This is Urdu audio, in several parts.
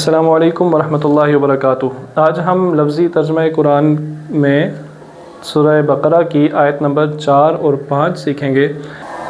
السلام علیکم ورحمۃ اللہ وبرکاتہ۔ آج ہم لفظی ترجمہ قرآن میں سورہ بقرہ کی آیت نمبر 4 اور 5 سیکھیں گے۔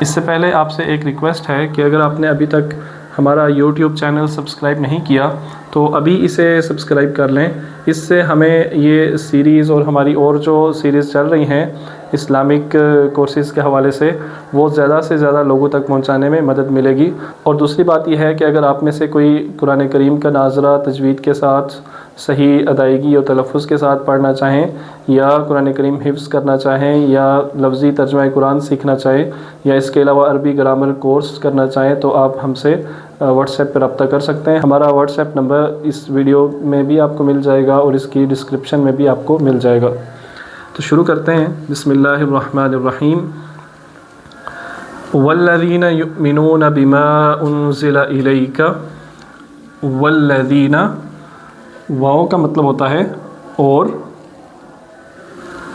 اس سے پہلے آپ سے ایک ریکویسٹ ہے کہ اگر آپ نے ابھی تک ہمارا یوٹیوب چینل سبسکرائب نہیں کیا تو ابھی اسے سبسکرائب کر لیں۔ اس سے ہمیں یہ سیریز اور ہماری اور جو سیریز چل رہی ہیں اسلامک کورسز کے حوالے سے وہ زیادہ سے زیادہ لوگوں تک پہنچانے میں مدد ملے گی۔ اور دوسری بات یہ ہے کہ اگر آپ میں سے کوئی قرآن کریم کا ناظرہ تجوید کے ساتھ صحیح ادائیگی اور تلفظ کے ساتھ پڑھنا چاہیں یا قرآن کریم حفظ کرنا چاہیں یا لفظی ترجمہ قرآن سیکھنا چاہیں یا اس کے علاوہ عربی گرامر کورس کرنا چاہیں تو آپ ہم سے واٹس ایپ پہ رابطہ کر سکتے ہیں۔ ہمارا واٹس ایپ نمبر اس ویڈیو میں بھی آپ کو مل جائے گا اور اس کی ڈسکرپشن میں بھی آپ کو مل جائے گا۔ تو شروع کرتے ہیں۔ بسم اللہ الرحمن الرحیم۔ والذین یؤمنون بما انزل الیک، والذین واو کا مطلب ہوتا ہے اور،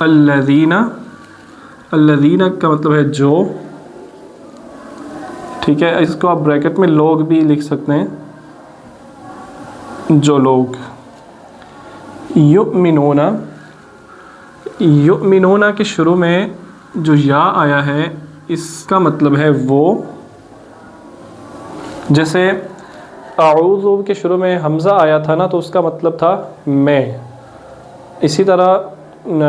الذین کا مطلب ہے جو، ٹھیک ہے، اس کو آپ بریکٹ میں لوگ بھی لکھ سکتے ہیں، جو لوگ۔ یؤمنون کے شروع میں جو یا آیا ہے اس کا مطلب ہے وہ، جیسے اعوذ کے شروع میں حمزہ آیا تھا نا تو اس کا مطلب تھا میں۔ اسی طرح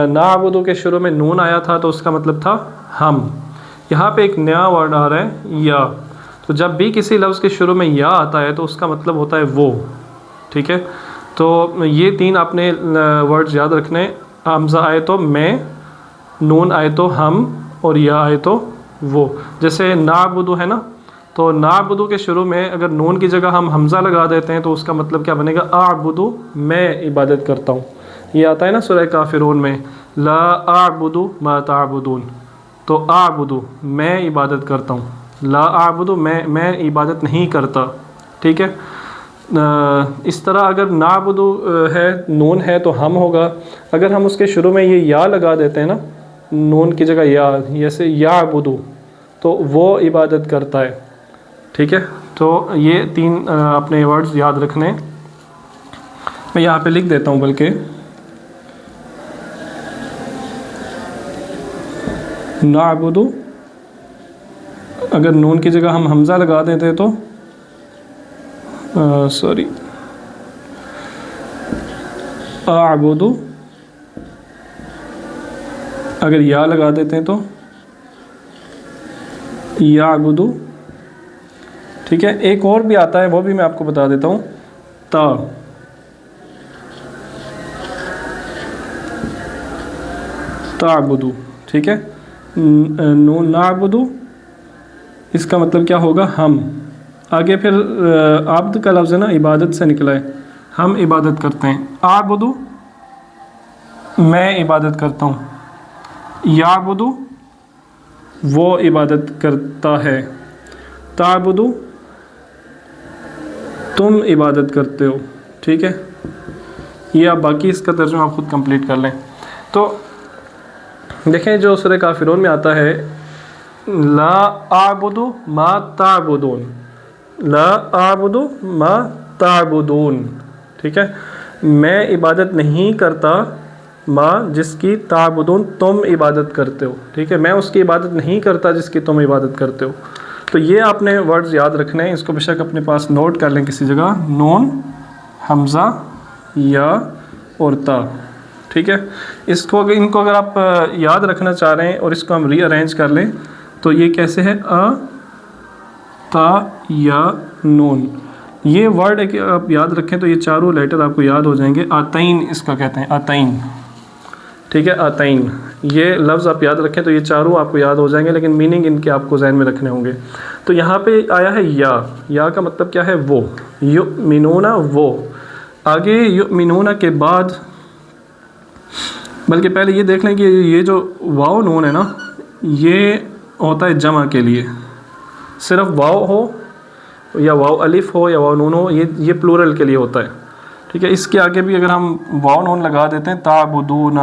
نعبد کے شروع میں نون آیا تھا تو اس کا مطلب تھا ہم۔ یہاں پہ ایک نیا ورڈ آ رہا ہے یا، تو جب بھی کسی لفظ کے شروع میں یا آتا ہے تو اس کا مطلب ہوتا ہے وہ، ٹھیک ہے۔ تو یہ تین آپ نے ورڈز یاد رکھنے، حمزہ آئے تو میں، نون آئے تو ہم اور یا آئے تو وہ۔ جیسے نعبد ہے نا، تو نعبد کے شروع میں اگر نون کی جگہ ہم حمزہ لگا دیتے ہیں تو اس کا مطلب کیا بنے گا؟ اعبد، میں عبادت کرتا ہوں۔ یہ آتا ہے نا سورہ کافرون میں، لا اعبد ما تعبدون، تو اعبد میں عبادت کرتا ہوں، لا اعبد میں عبادت نہیں کرتا، ٹھیک ہے۔ اس طرح اگر نعبد ہے، نون ہے تو ہم ہوگا۔ اگر ہم اس کے شروع میں یہ یا لگا دیتے ہیں نا، نون کی جگہ یا، جیسے یعبد، تو وہ عبادت کرتا ہے، ٹھیک ہے۔ تو یہ تین اپنے ورڈز یاد رکھنے، میں یہاں پہ لکھ دیتا ہوں بلکہ، نعبد، اگر نون کی جگہ ہم حمزہ لگا دیتے تو اعبد، اگر یا لگا دیتے ہیں تو یعبد، ٹھیک ہے۔ ایک اور بھی آتا ہے وہ بھی میں آپ کو بتا دیتا ہوں، تعبد، ٹھیک ہے۔ نعبد اس کا مطلب کیا ہوگا؟ ہم۔ آگے پھر عبد کا لفظ ہے نا، عبادت سے نکلا ہے، ہم عبادت کرتے ہیں۔ اعبد میں عبادت کرتا ہوں، یعبد وہ عبادت کرتا ہے، تعبد تم عبادت کرتے ہو، ٹھیک ہے۔ یہ آپ باقی اس کا ترجمہ آپ خود کمپلیٹ کر لیں۔ تو دیکھیں جو سورہ کافرون میں آتا ہے، لا اعبد ما تعبدون، لا اعبد ما تعبدون، ٹھیک ہے۔ میں عبادت نہیں کرتا ما جس کی تعبدون تم عبادت کرتے ہو، ٹھیک ہے۔ میں اس کی عبادت نہیں کرتا جس کی تم عبادت کرتے ہو۔ تو یہ آپ نے ورڈز یاد رکھنے ہیں، اس کو بے شک اپنے پاس نوٹ کر لیں کسی جگہ، نون، حمزہ، یا اور تا، ٹھیک ہے۔ ان کو اگر آپ یاد رکھنا چاہ رہے ہیں اور اس کو ہم ری ارینج کر لیں تو یہ کیسے ہے؟ تا یا نون، یہ ورڈ ہے کہ آپ یاد رکھیں تو یہ چاروں لیٹر آپ کو یاد ہو جائیں گے۔ آتین اس کا کہتے ہیں، آتین، ٹھیک ہے، آتین۔ یہ لفظ آپ یاد رکھیں تو یہ چاروں آپ کو یاد ہو جائیں گے، لیکن میننگ ان کے آپ کو ذہن میں رکھنے ہوں گے۔ تو یہاں پہ آیا ہے یا کا مطلب کیا ہے؟ وہ، یؤمنون وہ۔ آگے یؤمنون کے بعد، بلکہ پہلے یہ دیکھ لیں کہ یہ جو واو نون ہے نا، یہ ہوتا ہے جمع کے لیے، صرف واو ہو یا واو الف ہو یا واو نون ہو، یہ پلورل کے لیے ہوتا ہے، ٹھیک ہے۔ اس کے آگے بھی اگر ہم واو نون لگا دیتے ہیں، تعبدون،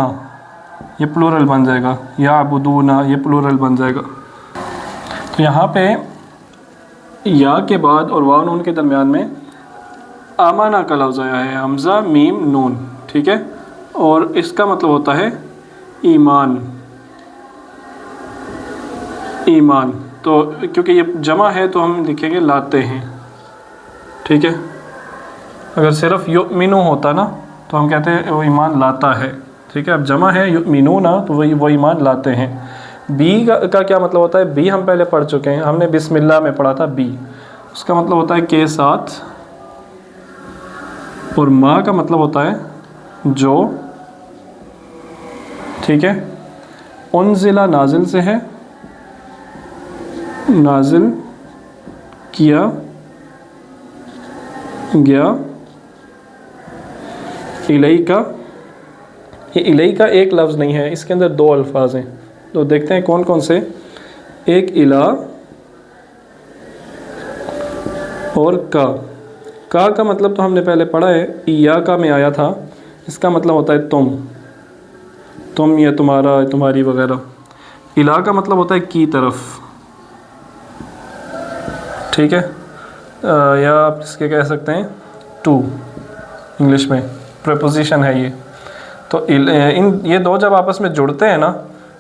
یہ پلورل بن جائے گا، یعبدون یہ پلورل بن جائے گا۔ تو یہاں پہ یا کے بعد اور واو نون کے درمیان میں آمانہ کا لفظ آیا ہے، حمزہ میم نون، ٹھیک ہے، اور اس کا مطلب ہوتا ہے ایمان، ایمان. تو کیونکہ یہ جمع ہے تو ہم لکھیں گے لاتے ہیں، ٹھیک ہے. اگر صرف یؤمنو ہوتا نا تو ہم کہتے ہیں وہ ایمان لاتا ہے، ٹھیک ہے. اب جمع ہے یؤمنون تو وہ ایمان لاتے ہیں. بی کا کیا مطلب ہوتا ہے؟ بی ہم پہلے پڑھ چکے ہیں، ہم نے بسم اللہ میں پڑھا تھا بی، اس کا مطلب ہوتا ہے کے ساتھ، اور ما کا مطلب ہوتا ہے جو، ٹھیک ہے. انزلہ نازل سے ہے، نازل کیا گیا. الیکا، یہ الیکا ایک لفظ نہیں ہے، اس کے اندر دو الفاظ ہیں، تو دیکھتے ہیں کون کون سے. ایک الا اور کا مطلب تو ہم نے پہلے پڑھا ہے، ایاکا میں آیا تھا، اس کا مطلب ہوتا ہے تم یا تمہارا، تمہاری وغیرہ. الا کا مطلب ہوتا ہے کی طرف، ٹھیک ہے، یا آپ اس کے کہہ سکتے ہیں ٹو، انگلش میں پریپوزیشن ہے یہ. تو یہ دو جب آپس میں جڑتے ہیں نا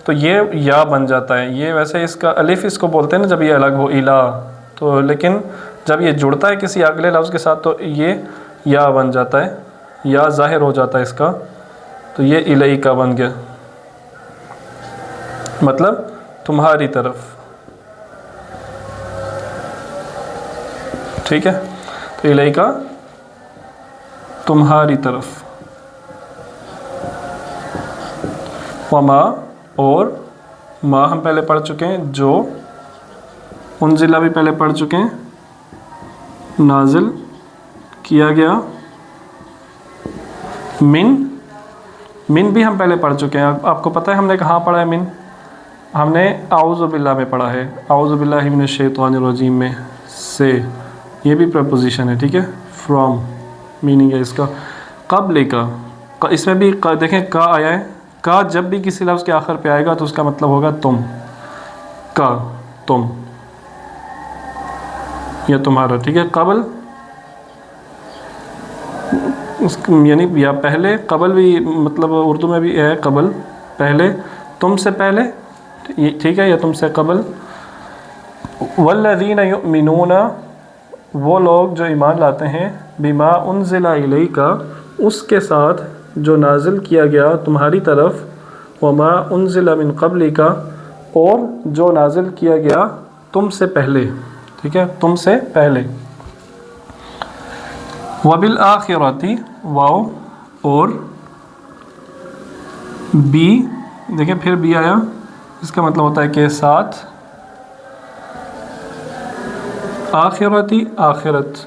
تو یہ یا بن جاتا ہے. یہ ویسے اس کا الف اس کو بولتے ہیں نا جب یہ الگ ہو الا، تو لیکن جب یہ جڑتا ہے کسی اگلے لفظ کے ساتھ تو یہ یا بن جاتا ہے، یا ظاہر ہو جاتا ہے اس کا، تو یہ الیکا بن گیا، مطلب تمہاری طرف، ٹھیک ہے. تو الیکا تمہاری طرف. وما اور ما ہم پہلے پڑھ چکے ہیں، جو انزلہ بھی پہلے پڑھ چکے ہیں، نازل کیا گیا. من بھی ہم پہلے پڑھ چکے ہیں. آپ کو پتہ ہے ہم نے کہاں پڑھا ہے من؟ ہم نے اعوذ باللہ میں پڑھا ہے، اعوذ باللہ من الشیطان الرجیم میں سے، یہ بھی پریپوزیشن ہے، ٹھیک ہے. فرام میننگ ہے اس کا. قبل کا، اس میں بھی دیکھیں کا آیا ہے. کا جب بھی کسی لفظ کے آخر پہ آئے گا تو اس کا مطلب ہوگا تم، کا تم یا تمہارا، ٹھیک ہے. قبل یعنی یا پہلے، قبل بھی مطلب اردو میں بھی ہے قبل، پہلے، تم سے پہلے، ٹھیک ہے، یا تم سے قبل. والذین یؤمنون، وہ لوگ جو ایمان لاتے ہیں، بما انزل الیک، اس کے ساتھ جو نازل کیا گیا تمہاری طرف، وما انزل من قبلک، اور جو نازل کیا گیا تم سے پہلے، ٹھیک ہے، تم سے پہلے. وبالآخرۃ، واو اور بی، دیکھیں پھر بی آیا، اس کا مطلب ہوتا ہے کہ ساتھ، آخرتی آخرت،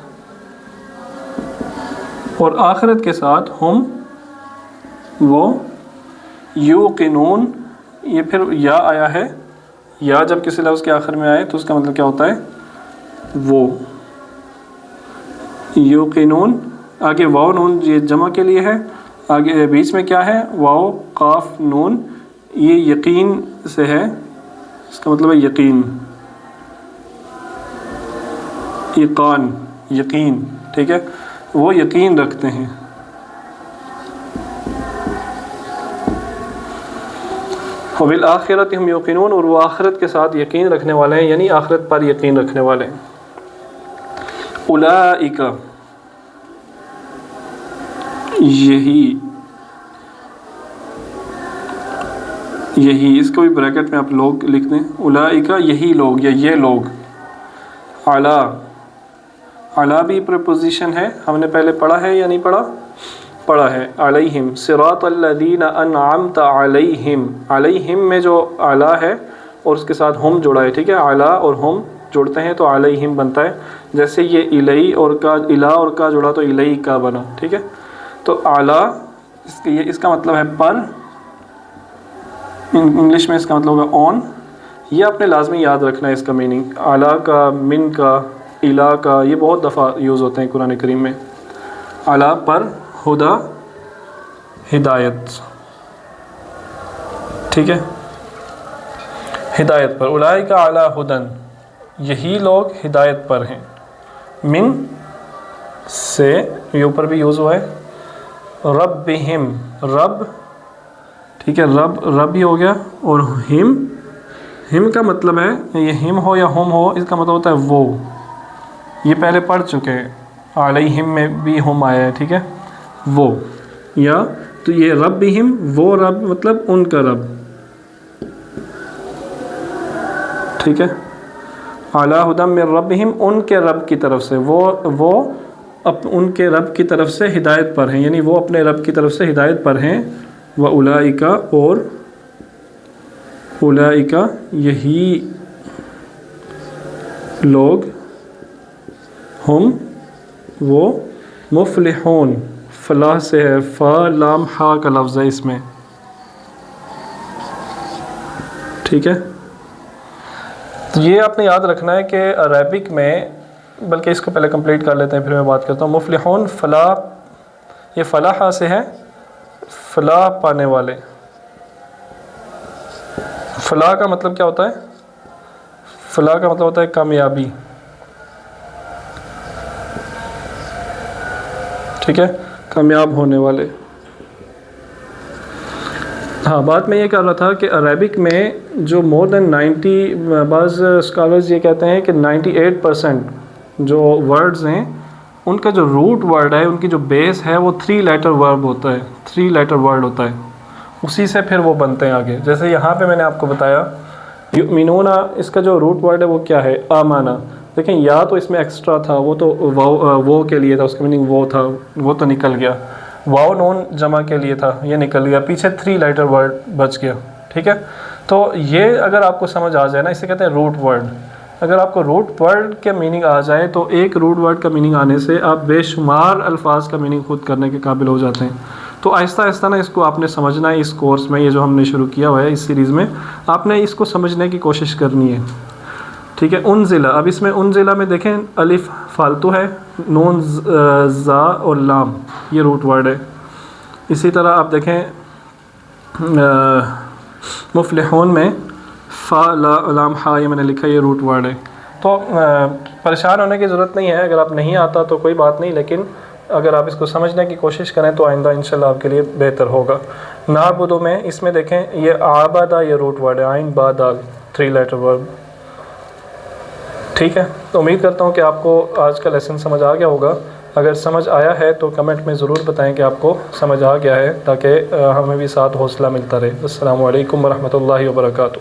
اور آخرت کے ساتھ ہم وہ، یوقنون، یہ پھر یا آیا ہے. یا جب کسی لفظ کے آخر میں آئے تو اس کا مطلب کیا ہوتا ہے؟ وہ. یوقنون، آگے واو نون یہ جمع کے لیے ہے، آگے بیچ میں کیا ہے؟ واو قاف نون، یہ یقین سے ہے، اس کا مطلب ہے یقین، ایقان، یقین، ٹھیک ہے، وہ یقین رکھتے ہیں. وبالآخرۃ ہم یوقنون، اور وہ آخرت کے ساتھ یقین رکھنے والے ہیں، یعنی آخرت پر یقین رکھنے والے ہیں. اولئک، یہی اس کو بھی بریکٹ میں آپ لوگ لکھ دیں. اولئک یہی لوگ یا یہ لوگ. اعلیٰ بھی پریپوزیشن ہے، ہم نے پہلے پڑھا ہے یا نہیں پڑھا ہے. علیہم صراط الذین انعمت علیہم، علیہم میں جو اعلیٰ ہے اور اس کے ساتھ ہم جوڑا ہے، ٹھیک ہے، اعلیٰ اور ہم جوڑتے ہیں تو علیہم بنتا ہے. جیسے یہ الی اور کا، الا اور کا جوڑا تو الی کا بنا، ٹھیک ہے. تو اعلیٰ اس کا مطلب ہے پر، انگلش میں اس کا مطلب ہوگا آن. یہ اپنے لازمی یاد رکھنا ہے اس کا میننگ. اعلیٰ کا، من کا، الا کا، یہ بہت دفعہ یوز ہوتے ہیں قرآن کریم میں. اعلیٰ پر، ہدا ہدایت، ٹھیک ہے، ہدایت پر. اولئک علی ہدن، یہی لوگ ہدایت پر ہیں. من سے یہ اوپر بھی یوز ہوا ہے. ربہم رب, ٹھیک ہے, رب ہی ہو گیا. اور ہم کا مطلب ہے, یہ ہم ہو یا ہم ہو, اس کا مطلب ہوتا ہے وہ. یہ پہلے پڑھ چکے ہیں, علیہم میں بھی ہم آیا ہے, ٹھیک ہے, وہ. یا تو یہ ربہم, وہ رب مطلب ان کا رب, ٹھیک ہے. علی ھدی من ربہم, ان کے رب کی طرف سے, وہ ان کے رب کی طرف سے ہدایت پر ہیں, یعنی وہ اپنے رب کی طرف سے ہدایت پر ہیں. وَأُولَٰئِکَ, اور اولئک یہی لوگ, ہم وہ, مفلحون, فلاح سے ہے, فا لام ہا کا لفظ ہے اس میں, ٹھیک ہے. تو یہ آپ نے یاد رکھنا ہے کہ عربک میں, بلکہ اس کو پہلے کمپلیٹ کر لیتے ہیں پھر میں بات کرتا ہوں. مفلحون, فلاح, یہ فلاح سے ہے, فلاح پانے والے. فلاح کا مطلب کیا ہوتا ہے؟ فلاح کا مطلب ہوتا ہے کامیابی, ٹھیک ہے, کامیاب ہونے والے. ہاں, بات میں یہ کر رہا تھا کہ عربک میں جو مور دین 90, بعض اسکالرز یہ کہتے ہیں کہ 98% جو ورڈز ہیں ان کا جو روٹ ورڈ ہے, ان کی جو بیس ہے, وہ 3 لیٹر ورب ہوتا ہے, 3 لیٹر ورڈ ہوتا ہے, اسی سے پھر وہ بنتے ہیں آگے. جیسے یہاں پہ میں نے آپ کو بتایا یؤمنون, اس کا جو روٹ ورڈ ہے وہ کیا ہے؟ آمانا. دیکھیں, یا تو اس میں ایکسٹرا تھا, وہ تو وہ کے لیے تھا, اس کا میننگ وہ تھا, وہ تو نکل گیا. واو نون جمع کے لیے تھا, یہ نکل گیا, پیچھے 3 لیٹر ورڈ بچ گیا, ٹھیک ہے. تو یہ اگر آپ کو سمجھ آ جائے نا, اسے کہتے ہیں روٹ ورڈ. اگر آپ کو روٹ ورڈ کے میننگ آ جائے تو ایک روٹ ورڈ کا میننگ آنے سے آپ بے شمار الفاظ کا میننگ خود کرنے کے قابل ہو جاتے ہیں. تو آہستہ آہستہ نا اس کو آپ نے سمجھنا ہے. اس کورس میں, یہ جو ہم نے شروع کیا ہوا ہے اس سیریز میں, آپ نے اس کو سمجھنے کی کوشش کرنی ہے, ٹھیک ہے. انزلہ, اب اس میں انزلہ میں دیکھیں الف فالتو ہے, نون زا اور لام یہ روٹ ورڈ ہے. اسی طرح آپ دیکھیں مفلحون میں فا لام ہا, یہ میں نے لکھا, یہ روٹ ورڈ ہے. تو پریشان ہونے کی ضرورت نہیں ہے, اگر آپ نہیں آتا تو کوئی بات نہیں, لیکن اگر آپ اس کو سمجھنے کی کوشش کریں تو آئندہ انشاءاللہ آپ کے لیے بہتر ہوگا. نعبدو میں, اس میں دیکھیں یہ عابدہ, یہ روٹ ورڈ ہے, عین با دال, 3 لیٹر ورڈ, ٹھیک ہے. تو امید کرتا ہوں کہ آپ کو آج کا لیسن سمجھ آ گیا ہوگا. اگر سمجھ آیا ہے تو کمنٹ میں ضرور بتائیں کہ آپ کو سمجھ آ گیا ہے, تاکہ ہمیں بھی ساتھ حوصلہ ملتا رہے. السلام علیکم ورحمۃ اللہ وبرکاتہ.